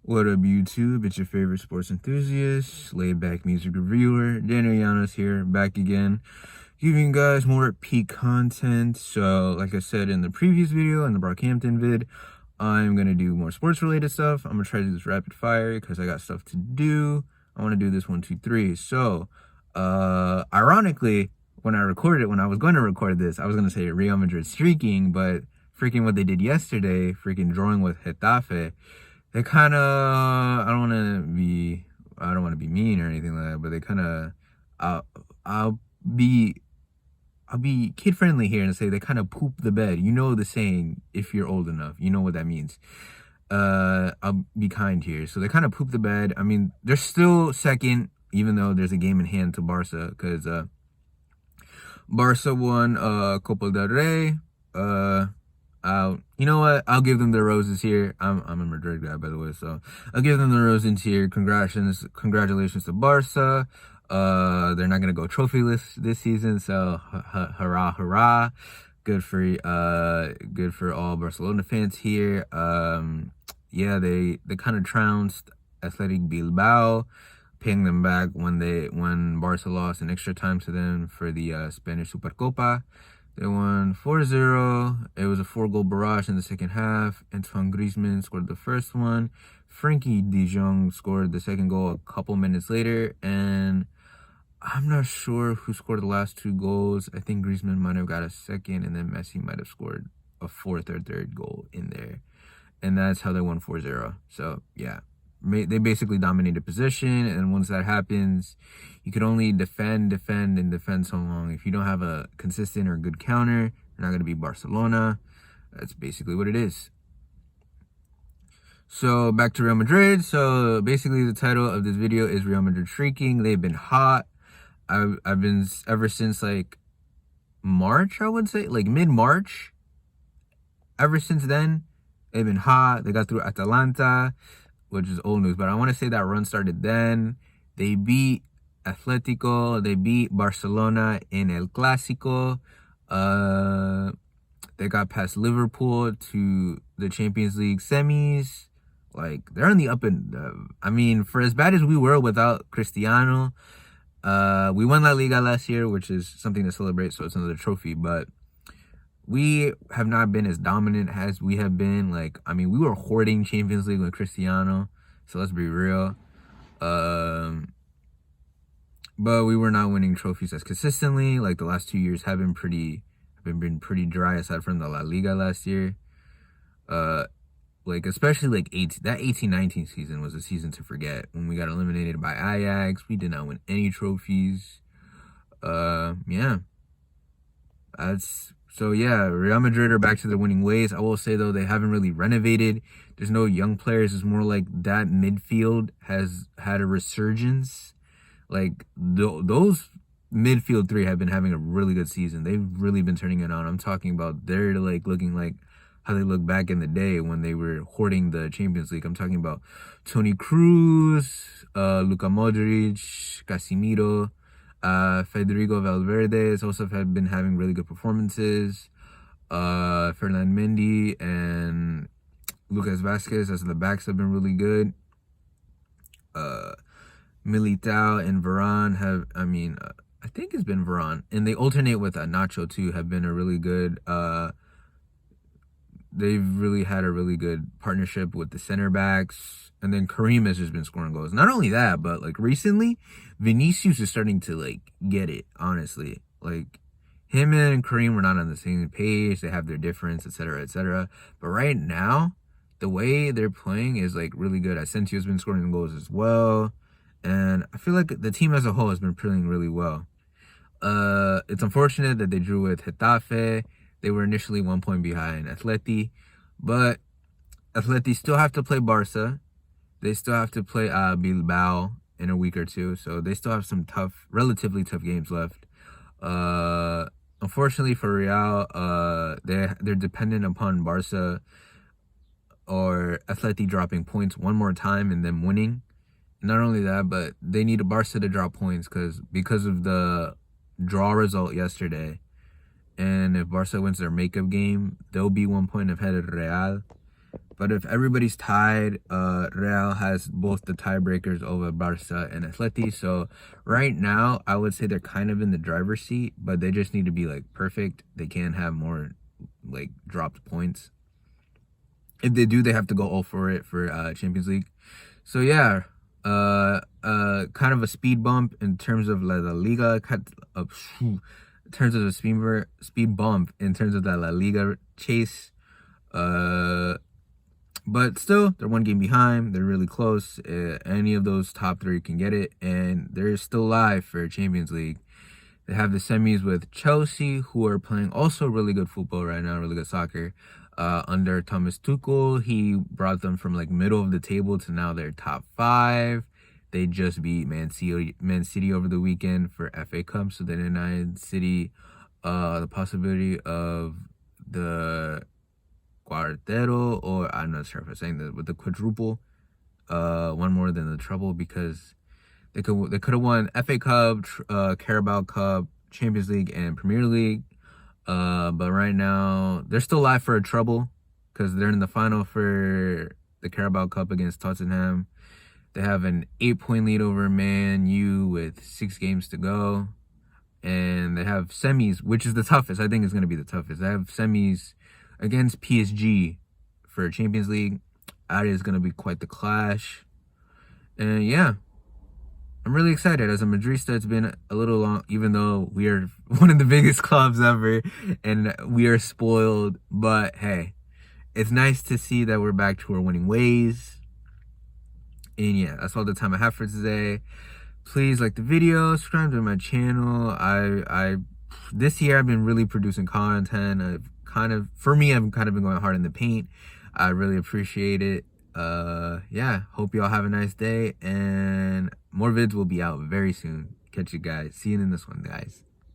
What up, YouTube? It's your favorite sports enthusiast, laid-back music reviewer, Daniel Llanos here, back again, giving you guys more peak content. So, like I said in the previous video, in the Brockhampton vid, I'm going to do more sports-related stuff. I'm going to try to do this rapid fire because I got stuff to do. I want to do this 1, 2, 3. So, ironically, when I was going to record this, I was going to say Real Madrid streaking, but freaking what they did yesterday, freaking drawing with Getafe, they kind of, I don't want to be mean or anything like that, but they kind of, I'll be kid friendly here and say they kind of poop the bed. You know the saying, if you're old enough, you know what that means. I'll be kind here. So they kind of poop the bed. I mean, they're still second, even though there's a game in hand to Barca, because Barca won Copa del Rey. You know what? I'll give them the roses here. I'm a Madrid guy, by the way, so I'll give them the roses here. Congratulations to Barca. They're not gonna go trophyless this season, so hurrah, hurrah. Good for all Barcelona fans here. Yeah, they kind of trounced Athletic Bilbao, paying them back when Barca lost in extra time to them for the Spanish Supercopa. They won 4-0. It was a 4-goal barrage in the second half. Antoine Griezmann scored the first one. Frankie de Jong scored the second goal a couple minutes later. And I'm not sure who scored the last 2 goals. I think Griezmann might have got a second, and then Messi might have scored a fourth or third goal in there. And that's how they won 4-0. So, yeah. They basically dominated position, and once that happens, you could only defend so long. If you don't have a consistent or good counter, you're not going to be Barcelona. That's basically what it is. So back to Real Madrid. So basically the title of this video is Real Madrid streaking. They've been hot. I've been ever since like March, I would say, like mid-March. Ever since then, they've been hot. They got through Atalanta, which is old news, but I want to say that run started then. They beat Atletico. They beat Barcelona in El Clásico. They got past Liverpool to the Champions League semis. Like, they're on the up and, I mean, for as bad as we were without Cristiano, we won La Liga last year, which is something to celebrate, so it's another trophy, but we have not been as dominant as we have been. Like, I mean, we were hoarding Champions League with Cristiano, so let's be real. But we were not winning trophies as consistently. Like, the last 2 years have been pretty dry, aside from the La Liga last year. Like, especially like that 18-19 season was a season to forget, when we got eliminated by Ajax. We did not win any trophies. Yeah. So yeah, Real Madrid are back to their winning ways. I will say, though, they haven't really renovated. There's no young players. It's more like that midfield has had a resurgence. Like, those midfield 3 have been having a really good season. They've really been turning it on. I'm talking about they're like looking like how they look back in the day when they were hoarding the Champions League. I'm talking about Toni Kroos, Luka Modric, Casemiro, Federico Valverde also have been having really good performances. Ferland Mendy and Lucas Vazquez as the backs have been really good. Militao and Varane have, I think it's been Varane, and they alternate with Nacho too, have been a really good, they've really had a really good partnership with the center backs. And then Karim has just been scoring goals. Not only that, but like recently, Vinicius is starting to like get it, honestly. Like, him and Karim were not on the same page. They have their difference, etc., etc. But right now, the way they're playing is like really good. Ascensio's been scoring goals as well. And I feel like the team as a whole has been playing really well. It's unfortunate that they drew with Getafe. They were initially 1 point behind Atleti, but Atleti still have to play Barca. They still have to play Bilbao in a week or two, so they still have some relatively tough games left. Unfortunately for Real, they're dependent upon Barca or Atleti dropping points one more time and then winning. Not only that, but they need Barca to drop points because of the draw result yesterday. And if Barca wins their makeup game, they'll be 1 point ahead of Real. But if everybody's tied, Real has both the tiebreakers over Barca and Atleti. So right now, I would say they're kind of in the driver's seat, but they just need to be like perfect. They can't have more like dropped points. If they do, they have to go all for it for Champions League. So yeah, kind of a speed bump in terms of La Liga. In terms of a speed bump in terms of the La Liga chase. But still, they're one game behind. They're really close. Any of those top three can get it, and they're still live for Champions League. They have the semis with Chelsea, who are playing also really good football right now, really good soccer. Under Thomas Tuchel, he brought them from like middle of the table to now they're top 5. They just beat Man City over the weekend for FA Cup, so they denied City the possibility of the Cuartero, or I'm not sure if I'm saying that, with the quadruple, one more than the treble, because they could have won FA Cup, Carabao Cup, Champions League, and Premier League. But right now they're still live for a treble because they're in the final for the Carabao Cup against Tottenham. They have an 8-point lead over Man U with 6 games to go. And they have semis, which is the toughest. I think it's going to be the toughest. They have semis against PSG for Champions League. That is going to be quite the clash. And yeah, I'm really excited. As a Madrista, it's been a little long, even though we are one of the biggest clubs ever and we are spoiled. But hey, it's nice to see that we're back to our winning ways. And yeah, that's all the time I have for today. Please like the video, subscribe to my channel. I this year I've been really producing content. I've kind of been going hard in the paint. I really appreciate it. Yeah, hope y'all have a nice day, and more vids will be out very soon. Catch you guys. See you in this one, guys.